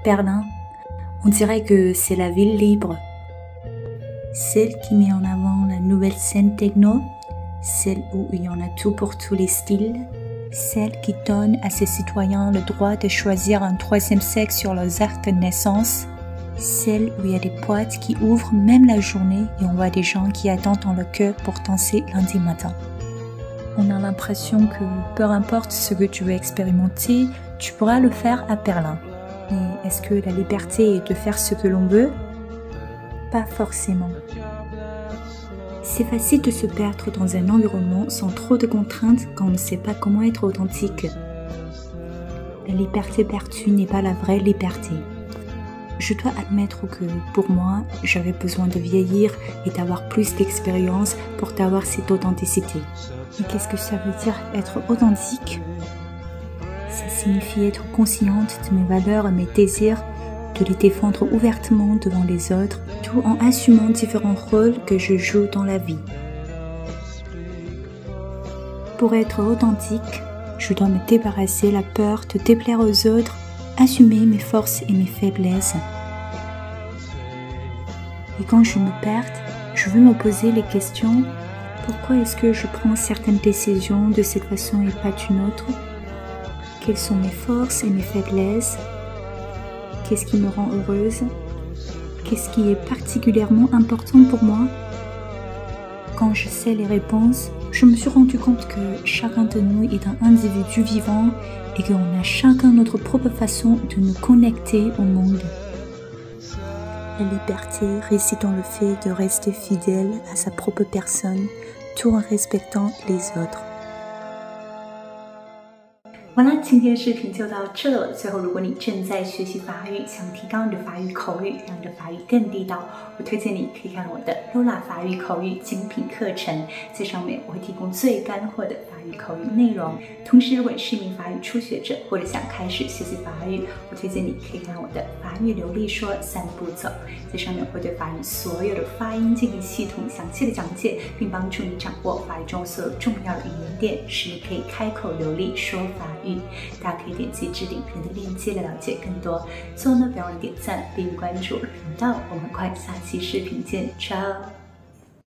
Berlin, on dirait que c'est la ville libre. Celle qui met en avant la nouvelle scène techno, celle où il y en a tout pour tous les styles, celle qui donne à ses citoyens le droit de choisir un troisième sexe sur leurs actes de naissance, celle où il y a des boîtes qui ouvrent même la journée et on voit des gens qui attendent dans le queue pour danser lundi matin. On a l'impression que peu importe ce que tu veux expérimenter, tu pourras le faire à Berlin. Mais est-ce que la liberté est de faire ce que l'on veut? Pas forcément. C'est facile de se perdre dans un environnement sans trop de contraintes quand on ne sait pas comment être authentique. La liberté perdue n'est pas la vraie liberté. Je dois admettre que pour moi, j'avais besoin de vieillir et d'avoir plus d'expérience pour avoir cette authenticité. Et qu'est-ce que ça veut dire être authentique? Ça signifie être consciente de mes valeurs et mes désirs, de les défendre ouvertement devant les autres, tout en assumant différents rôles que je joue dans la vie. Pour être authentique, je dois me débarrasser de la peur de déplaire aux autres, assumer mes forces et mes faiblesses. Et quand je me perds, je veux me poser les questions: pourquoi est-ce que je prends certaines décisions de cette façon et pas d'une autre? Quelles sont mes forces et mes faiblesses? Qu'est-ce qui me rend heureuse? Qu'est-ce qui est particulièrement important pour moi? Quand je sais les réponses, je me suis rendu compte que chacun de nous est un individu vivant et qu'on a chacun notre propre façon de nous connecter au monde. La liberté réside dans le fait de rester fidèle à sa propre personne, tout en respectant les autres. 好啦，今天的视频就到这了。最后，如果你正在学习法语，想提高你的法语口语，让你的法语更地道，我推荐你可以看我的 Lola 法语口语精品课程，在上面我会提供最干货的法语口语内容。同时，如果你是一名法语初学者，或者想开始学习法语，我推荐你可以看我的法语流利说3步走，在上面我会对法语所有的发音进行系统详细的讲解，并帮助你掌握法语中所有重要的语言点，使你可以开口流利说法语。大家可以点击置顶片的链接来了解更多。最后呢，别忘了点赞并关注频道，我们很快下期视频见，ciao。